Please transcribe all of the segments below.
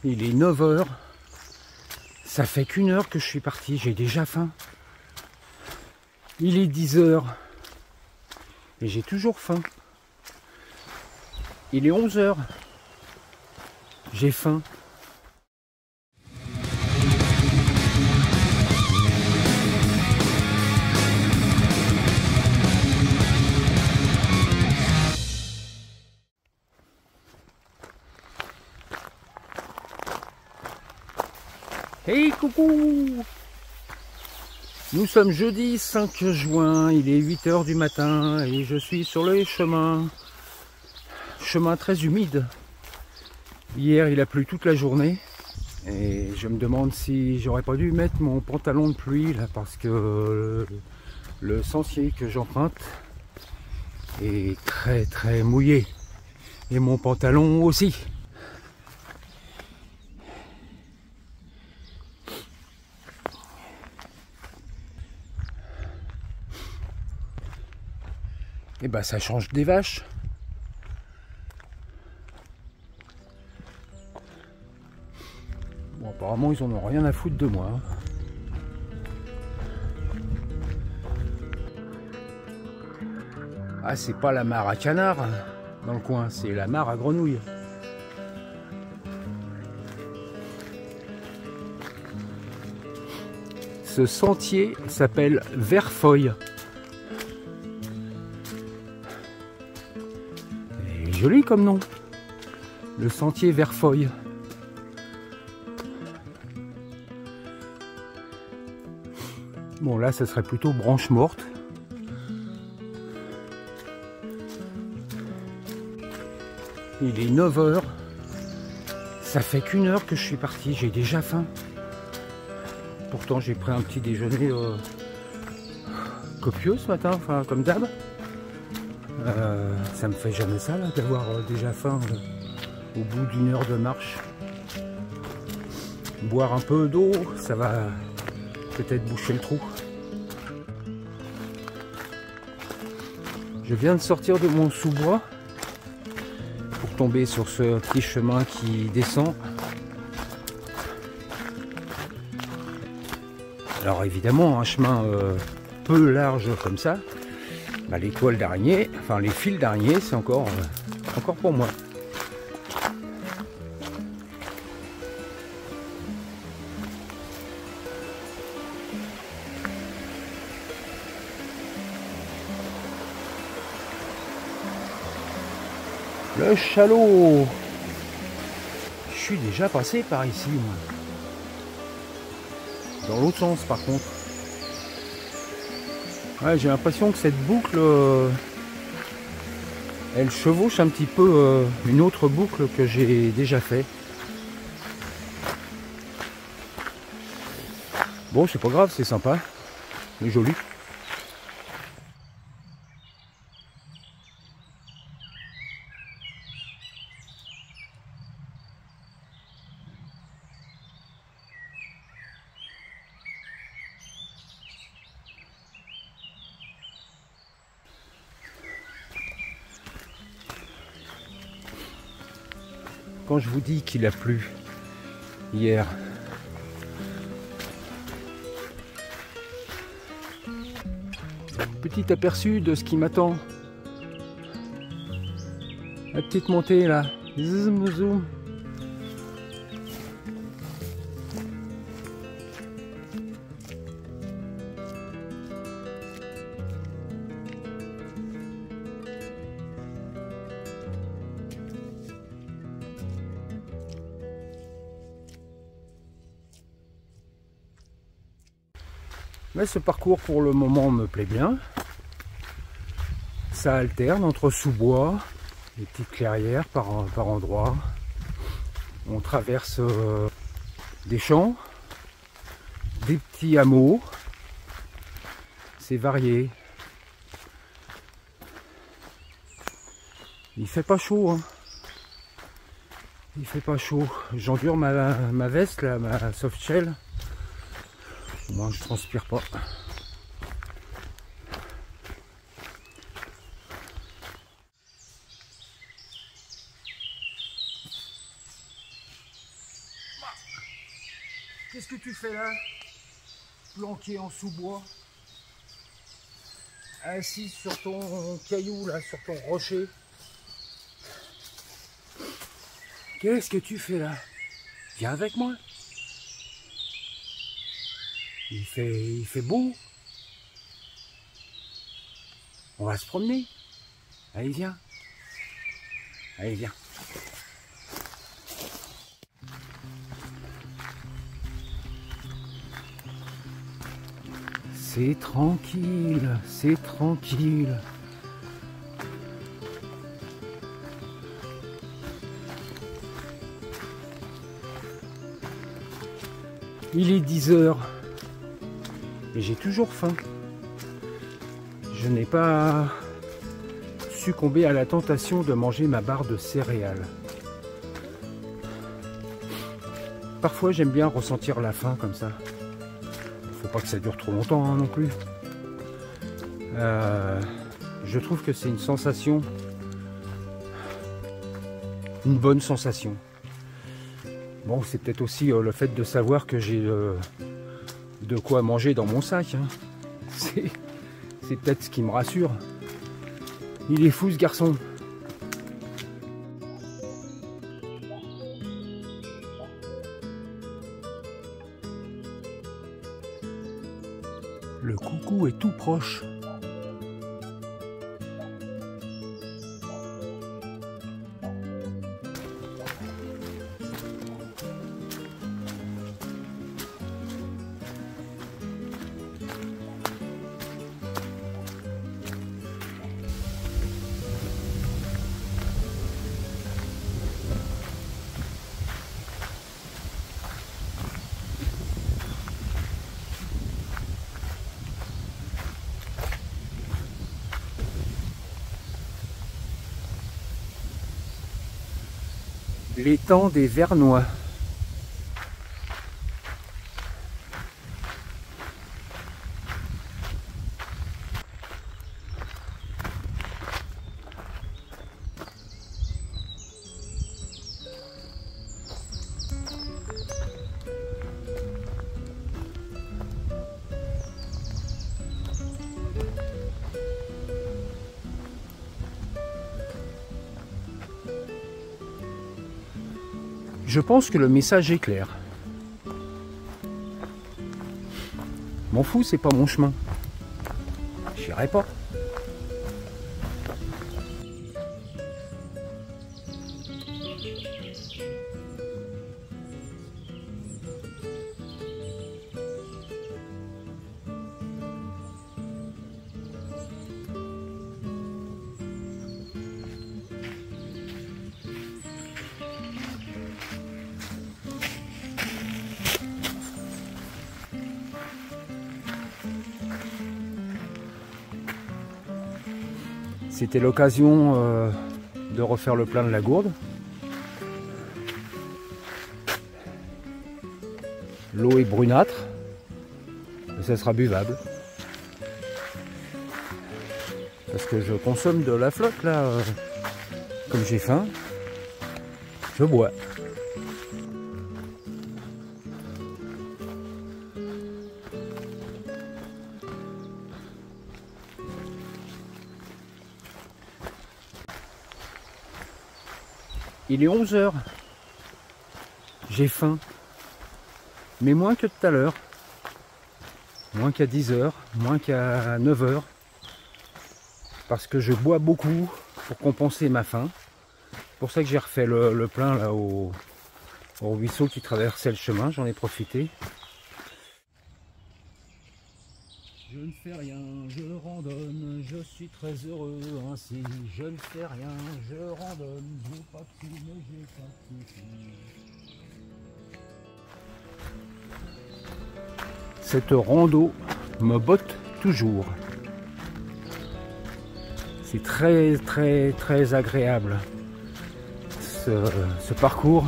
Il est 9 h. Ça fait qu'1 heure que je suis parti, j'ai déjà faim. Il est 10 h et j'ai toujours faim. Il est 11 h. J'ai faim. Hey, coucou! Nous sommes jeudi 5 juin, il est 8 h du matin et je suis sur le chemin. Chemin très humide. Hier, il a plu toute la journée et je me demande si j'aurais pas dû mettre mon pantalon de pluie là parce que le sentier que j'emprunte est très mouillé et mon pantalon aussi. Et bah ça change des vaches. Bon, apparemment ils en ont rien à foutre de moi. Ah, c'est pas la mare à canard dans le coin, c'est la mare à grenouilles. Ce sentier s'appelle Verfeuille. Et joli comme nom. Le sentier Verfeuille. Bon, là, ça serait plutôt branche morte. Il est 9 h. Ça fait qu'1 heure que je suis parti, j'ai déjà faim. Pourtant, j'ai pris un petit déjeuner copieux ce matin, enfin comme d'hab. Ça me fait jamais ça là d'avoir déjà faim au bout d'1 heure de marche. Boire un peu d'eau, ça va peut-être boucher le trou. Je viens de sortir de mon sous-bois pour tomber sur ce petit chemin qui descend. Alors évidemment, un chemin peu large comme ça, bah, les toiles d'araignée, enfin les fils d'araignée, c'est encore pour moi. Le Chalot. Je suis déjà passé par ici, moi. Dans l'autre sens, par contre. Ouais, j'ai l'impression que cette boucle, elle chevauche un petit peu une autre boucle que j'ai déjà fait. Bon, c'est pas grave, c'est sympa. C'est joli. Quand je vous dis qu'il a plu hier, petit aperçu de ce qui m'attend. La petite montée là, zoom zoom. Mais ce parcours pour le moment me plaît bien. Ça alterne entre sous-bois, des petites clairières par endroits. On traverse des champs, des petits hameaux. C'est varié. Il fait pas chaud, hein. Il fait pas chaud. J'endure ma veste là, ma soft shell. Moi je transpire pas. Qu'est-ce que tu fais là? Planqué en sous-bois, assis sur ton caillou là, sur ton rocher. Qu'est-ce que tu fais là? Viens avec moi. Il fait beau. On va se promener. Allez, viens. Allez, viens. C'est tranquille, c'est tranquille. Il est 10 h et j'ai toujours faim. Je n'ai pas succombé à la tentation de manger ma barre de céréales. Parfois j'aime bien ressentir la faim comme ça. Faut pas que ça dure trop longtemps hein, non plus. Je trouve que c'est une sensation, une bonne sensation. Bon, c'est peut-être aussi le fait de savoir que j'ai de quoi manger dans mon sac. Hein. C'est peut-être ce qui me rassure. Il est fou ce garçon. Le coucou est tout proche. L'étang des Vernois. Je pense que le message est clair. M'en fous, c'est pas mon chemin. J'irai pas. C'était l'occasion de refaire le plein de la gourde. L'eau est brunâtre, et ça sera buvable. Parce que je consomme de la flotte là, comme j'ai faim, je bois. Il est 11 h. J'ai faim. Mais moins que tout à l'heure. Moins qu'à 10 h, moins qu'à 9 h. Parce que je bois beaucoup pour compenser ma faim. C'est pour ça que j'ai refait le plein là au ruisseau qui traversait le chemin. J'en ai profité. Je ne fais rien, je randonne, je suis très heureux ainsi. Je ne fais rien, je randonne, j'ai pas de sous, mais j'ai pas de soucis. Cette rando me botte toujours. C'est très très très agréable ce parcours.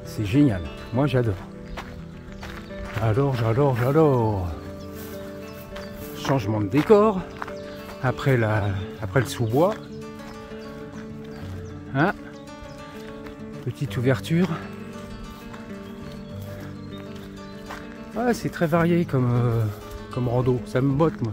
C'est génial, moi j'adore. J'adore. Changement de décor. Après le sous-bois. Hein? Petite ouverture. Ah, c'est très varié comme rando, ça me botte moi.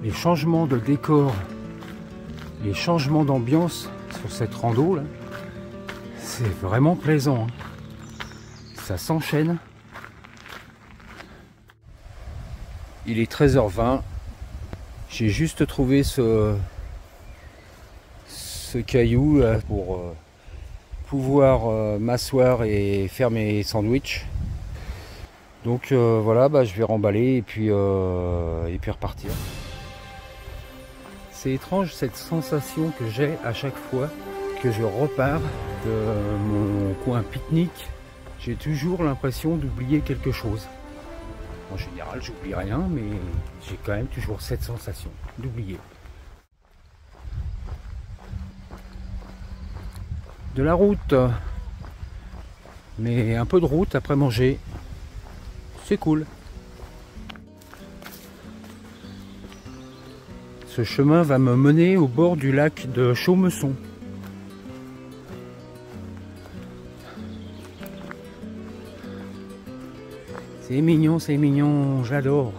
Les changements de décor, les changements d'ambiance sur cette rando là, c'est vraiment plaisant, hein. Ça s'enchaîne. Il est 13h20. J'ai juste trouvé ce caillou là pour pouvoir m'asseoir et faire mes sandwichs. Donc voilà, je vais remballer et puis repartir. C'est étrange cette sensation que j'ai à chaque fois que je repars de mon coin pique-nique. J'ai toujours l'impression d'oublier quelque chose. En général, j'oublie rien, mais j'ai quand même toujours cette sensation d'oublier. De la route, mais un peu de route après manger, c'est cool. Ce chemin va me mener au bord du lac de Chaumesson. C'est mignon, j'adore.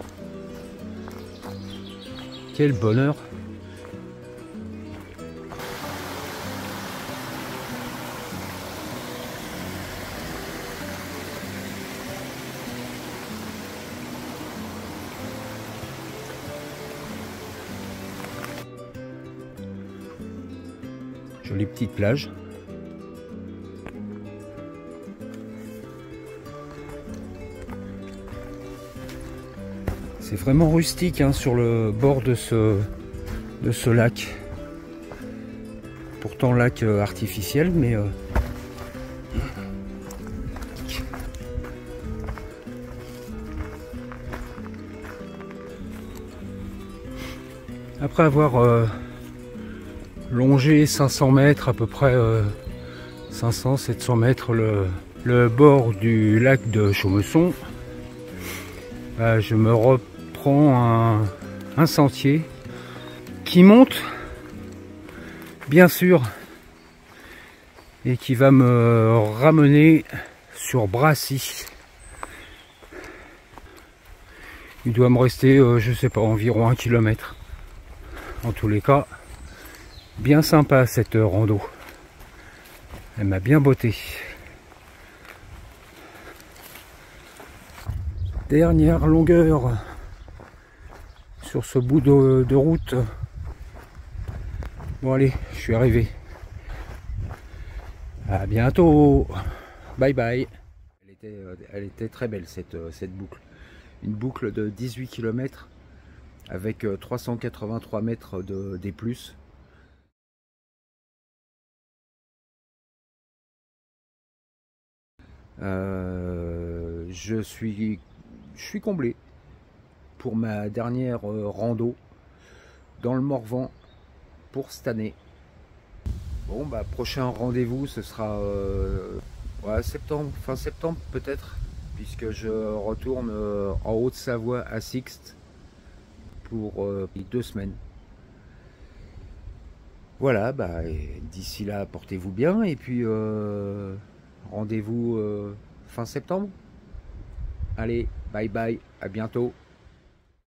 Quel bonheur. Jolie petite plage. C'est vraiment rustique hein, sur le bord de ce lac. Pourtant lac artificiel, mais après avoir longé 500 mètres, à peu près 500-700 mètres le bord du lac de Chaumesson, je me reprends un sentier qui monte, bien sûr, et qui va me ramener sur Brassy. Il doit me rester, je sais pas, environ 1 km. En tous les cas, bien sympa cette rando. Elle m'a bien botté. Dernière longueur sur ce bout de route. Bon allez, je suis arrivé. À bientôt. Bye bye. Elle était très belle cette boucle. Une boucle de 18 km avec 383 mètres de D+. Je suis comblé pour ma dernière rando dans le Morvan pour cette année. Bon prochain rendez-vous ce sera ouais, septembre, fin septembre peut-être, puisque je retourne en Haute-Savoie à Sixte pour 2 semaines. Voilà, d'ici là portez-vous bien et puis rendez-vous fin septembre. Allez, bye bye, à bientôt.